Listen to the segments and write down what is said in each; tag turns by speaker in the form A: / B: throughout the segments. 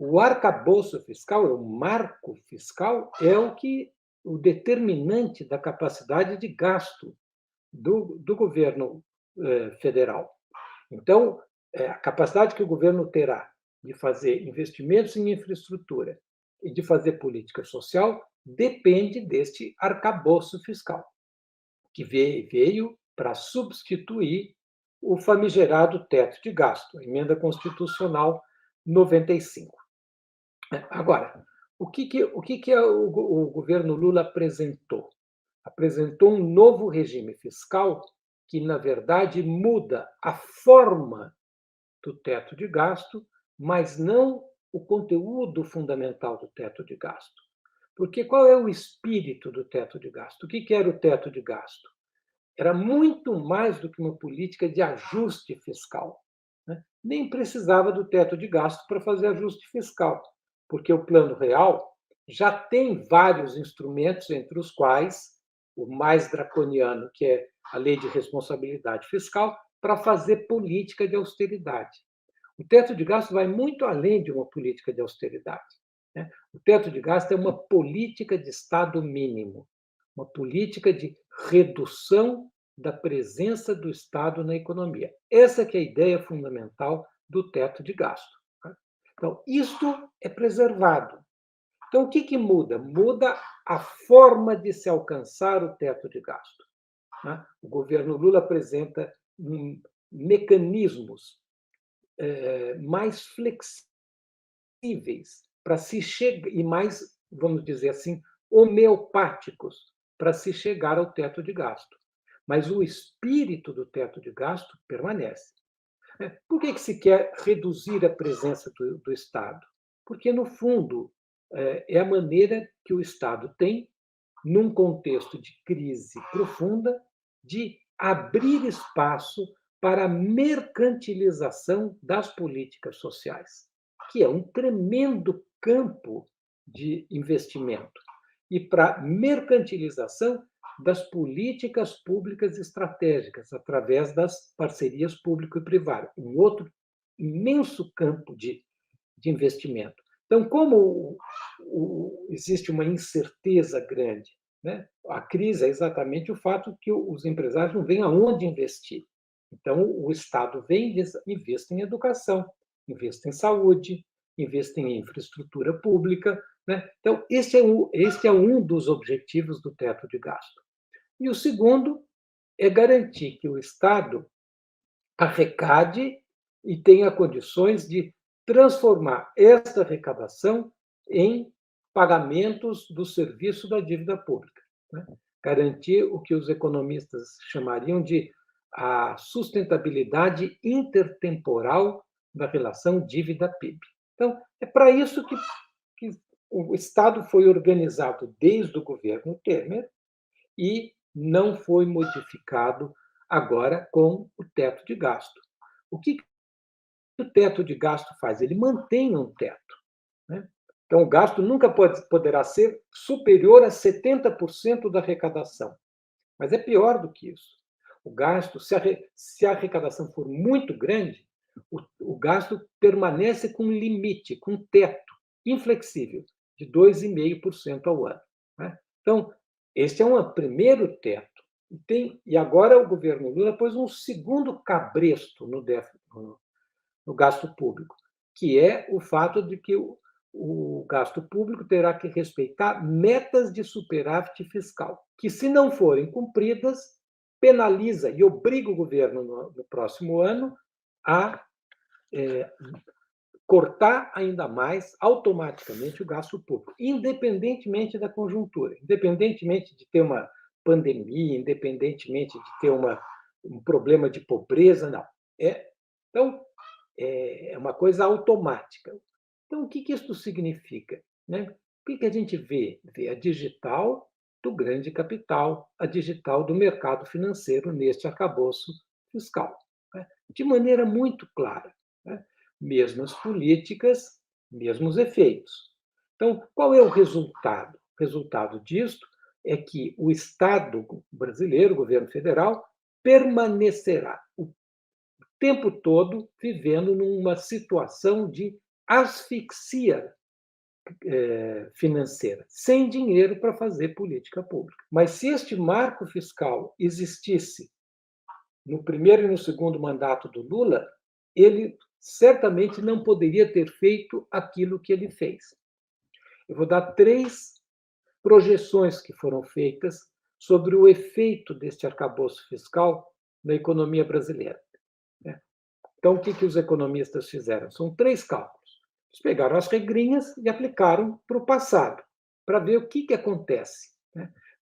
A: O arcabouço fiscal, o marco fiscal, é o determinante da capacidade de gasto do governo federal. Então, a capacidade que o governo terá de fazer investimentos em infraestrutura e de fazer política social depende deste arcabouço fiscal, que veio para substituir o famigerado teto de gasto, a emenda constitucional 95. Agora, o governo Lula apresentou? Apresentou um novo regime fiscal que, na verdade, muda a forma do teto de gasto, mas não o conteúdo fundamental do teto de gasto. Porque qual é o espírito do teto de gasto? O que era o teto de gasto? Era muito mais do que uma política de ajuste fiscal. Né? Nem precisava do teto de gasto para fazer ajuste fiscal, porque o Plano Real já tem vários instrumentos, entre os quais o mais draconiano, que é a Lei de Responsabilidade Fiscal, para fazer política de austeridade. O teto de gasto vai muito além de uma política de austeridade. Né? O teto de gasto é uma política de Estado mínimo, uma política de redução da presença do Estado na economia. Essa que é a ideia fundamental do teto de gasto. Tá? Então, isto é preservado. Então, o que muda? Muda a forma de se alcançar o teto de gasto. Né? O governo Lula apresenta mecanismos mais flexíveis para se chegar e mais, vamos dizer assim, homeopáticos para se chegar ao teto de gasto. Mas o espírito do teto de gasto permanece. Por que se quer reduzir a presença do Estado? Porque, no fundo, é a maneira que o Estado tem, num contexto de crise profunda, de abrir espaço para a mercantilização das políticas sociais, que é um tremendo campo de investimento, e para a mercantilização das políticas públicas estratégicas, através das parcerias público e privado, um outro imenso campo de investimento. Então, como existe uma incerteza grande, né? A crise é exatamente o fato que os empresários não veem aonde investir. Então, o Estado vem e investe em educação, investe em saúde, investe em infraestrutura pública. Né? Então, este é um dos objetivos do teto de gasto. E o segundo é garantir que o Estado arrecade e tenha condições de transformar esta arrecadação em pagamentos do serviço da dívida pública. Né? Garantir o que os economistas chamariam de a sustentabilidade intertemporal da relação dívida-PIB. Então, é para isso que o Estado foi organizado desde o governo Temer e não foi modificado agora com o teto de gasto. O que o teto de gasto faz? Ele mantém um teto. Né? Então, o gasto nunca poderá ser superior a 70% da arrecadação. Mas é pior do que isso. O gasto, se a arrecadação for muito grande, o gasto permanece com limite, com teto inflexível, de 2,5% ao ano. Né? Então, este é um primeiro teto. E agora o governo Lula pôs um segundo cabresto no gasto público, que é o fato de que o gasto público terá que respeitar metas de superávit fiscal, que, se não forem cumpridas, penaliza e obriga o governo, no próximo ano, a cortar ainda mais automaticamente o gasto público, independentemente da conjuntura, independentemente de ter uma pandemia, independentemente de ter um problema de pobreza, não. Então, é uma coisa automática. Então, o que isso significa? Né? O que a gente vê? Vê a digital do grande capital, a digital do mercado financeiro neste arcabouço fiscal, né? De maneira muito clara. Né? Mesmas políticas, mesmos efeitos. Então, qual é o resultado? O resultado disto é que o Estado brasileiro, o governo federal, permanecerá o tempo todo vivendo numa situação de asfixia financeira, sem dinheiro para fazer política pública. Mas se este marco fiscal existisse no primeiro e no segundo mandato do Lula, ele certamente não poderia ter feito aquilo que ele fez. Eu vou dar 3 projeções que foram feitas sobre o efeito deste arcabouço fiscal na economia brasileira. Então, o que os economistas fizeram? São 3 cálculos. Eles pegaram as regrinhas e aplicaram para o passado, para ver o que acontece.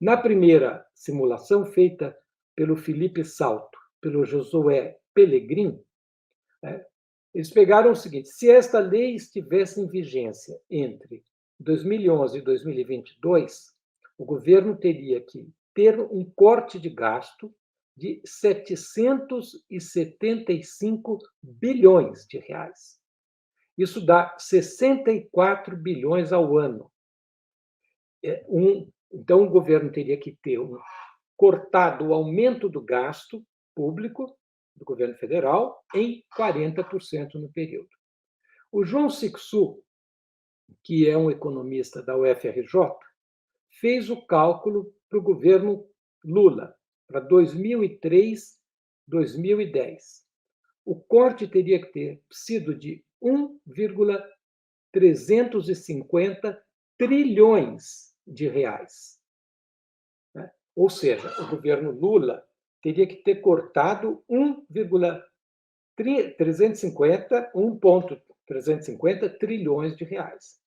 A: Na primeira simulação, feita pelo Felipe Salto, pelo Josué Pellegrin, eles pegaram o seguinte: se esta lei estivesse em vigência entre 2011 e 2022, o governo teria que ter um corte de gasto de 775 bilhões de reais. Isso dá 64 bilhões ao ano. Então, o governo teria que ter cortado o aumento do gasto público do governo federal em 40% no período. O João Sixu, que é um economista da UFRJ, fez o cálculo para o governo Lula, para 2003, 2010. O corte teria que ter sido de 1,350 trilhões de reais. Ou seja, o governo Lula teria que ter cortado 1,350 trilhões de reais.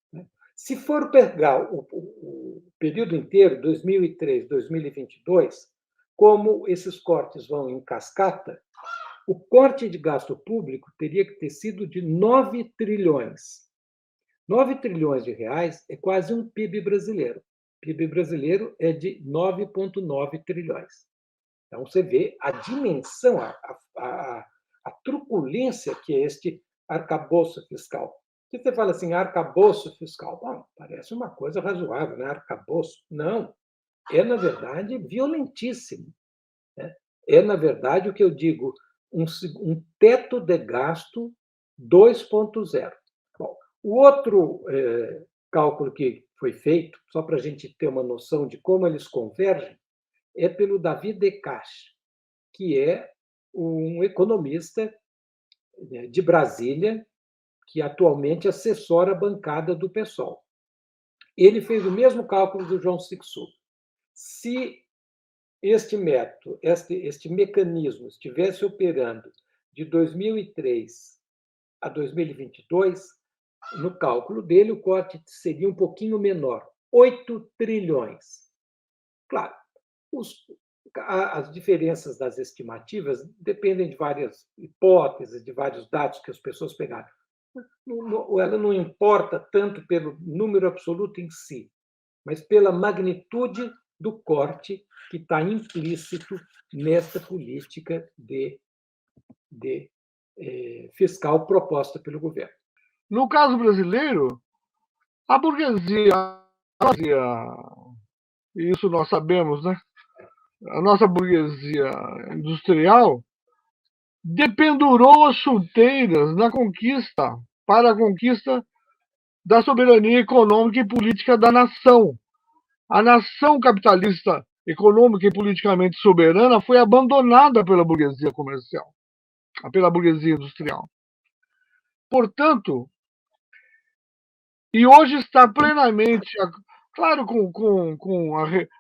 A: Se for pegar o período inteiro, 2003, 2022, como esses cortes vão em cascata, o corte de gasto público teria que ter sido de 9 trilhões. 9 trilhões de reais é quase um PIB brasileiro. O PIB brasileiro é de 9,9 trilhões. Então, você vê a dimensão, a truculência que é este arcabouço fiscal. Se você fala assim, arcabouço fiscal, bom, parece uma coisa razoável, né? Arcabouço. Não, na verdade, violentíssimo. É, na verdade, o que eu digo, um teto de gasto 2.0. Bom, o outro cálculo que foi feito, só para a gente ter uma noção de como eles convergem, é pelo David Descaches, que é um economista de Brasília, que atualmente assessora a bancada do PSOL. Ele fez o mesmo cálculo do João Sixu. Se este método, este mecanismo estivesse operando de 2003 a 2022, no cálculo dele, o corte seria um pouquinho menor, 8 trilhões. Claro, as diferenças das estimativas dependem de várias hipóteses, de vários dados que as pessoas pegaram. Ela não importa tanto pelo número absoluto em si, mas pela magnitude do corte que está implícito nesta política fiscal proposta pelo governo.
B: No caso brasileiro, a burguesia, e isso nós sabemos, né? A nossa burguesia industrial dependurou as chuteiras para a conquista da soberania econômica e política da nação. A nação capitalista, econômica e politicamente soberana foi abandonada pela burguesia comercial, pela burguesia industrial. Portanto, e hoje está plenamente, claro,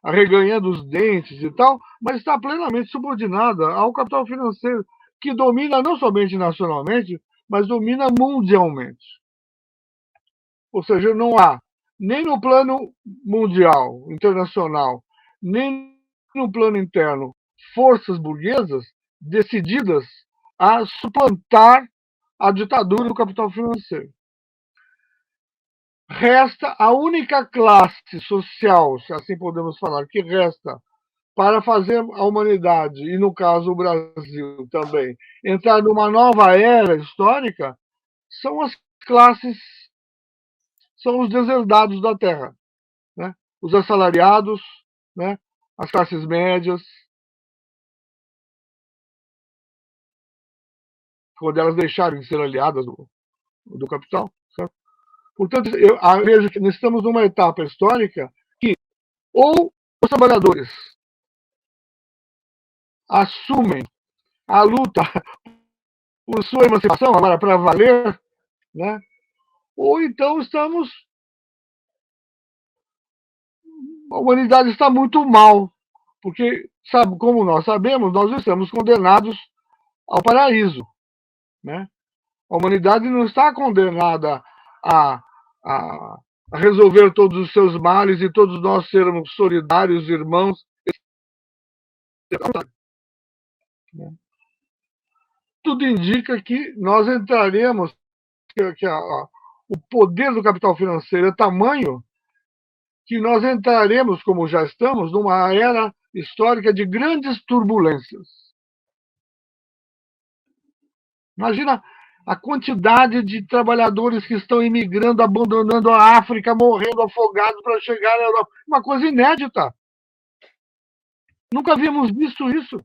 B: arreganhando os dentes e tal, mas está plenamente subordinada ao capital financeiro, que domina não somente nacionalmente, mas domina mundialmente. Ou seja, não há, nem no plano mundial, internacional, nem no plano interno, forças burguesas decididas a suplantar a ditadura do capital financeiro. Resta a única classe social, se assim podemos falar, que resta para fazer a humanidade, e no caso o Brasil também, entrar numa nova era histórica, são as classes, são os deserdados da terra, né? Os assalariados, né? As classes médias, quando elas deixarem de ser aliadas do capital. Certo? Portanto, eu vejo que nós estamos numa etapa histórica que ou os trabalhadores assumem a luta por sua emancipação, agora para valer, né? Ou então a humanidade está muito mal, porque, sabe, como nós sabemos, nós estamos condenados ao paraíso, né? A humanidade não está condenada a, a, a resolver todos os seus males e todos nós sermos solidários, irmãos. Tudo indica que nós entraremos, o poder do capital financeiro é tamanho que nós entraremos, como já estamos, numa era histórica de grandes turbulências. Imagina a quantidade de trabalhadores que estão imigrando, abandonando a África, morrendo afogados para chegar à Europa. Uma coisa inédita. Nunca havíamos visto isso.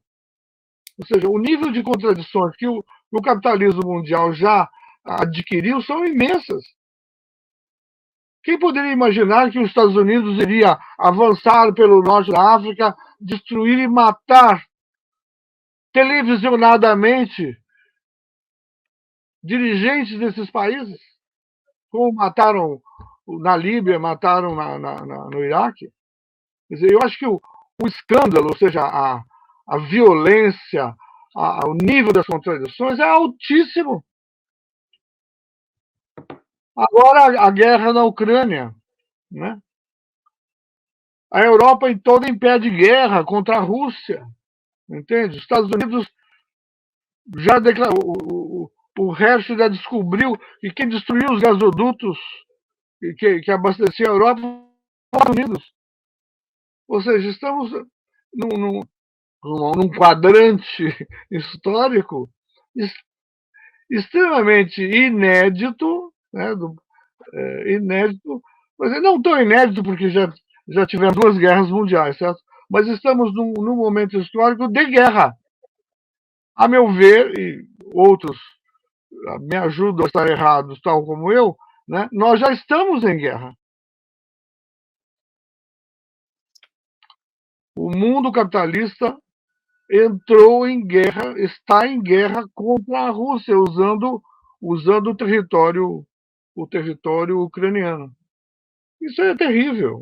B: Ou seja, o nível de contradições que o capitalismo mundial já adquiriu são imensas. Quem poderia imaginar que os Estados Unidos iria avançar pelo norte da África, destruir e matar televisionadamente dirigentes desses países, como mataram na Líbia, mataram no Iraque? Quer dizer, eu acho que o escândalo, ou seja, a violência, o nível das contradições é altíssimo. Agora, a guerra na Ucrânia, né? A Europa toda em pé de guerra contra a Rússia, entende? Os Estados Unidos já declarou, o Hershey já descobriu que quem destruiu os gasodutos que abasteciam a Europa foram os Estados Unidos. Ou seja, estamos num quadrante histórico extremamente inédito, né, inédito, mas não tão inédito porque já tivemos 2 guerras mundiais, certo? Mas estamos num momento histórico de guerra. A meu ver, e outros me ajudam a estar errados, tal como eu, né, nós já estamos em guerra. O mundo capitalista entrou em guerra, está em guerra contra a Rússia, usando o território ucraniano. Isso é terrível.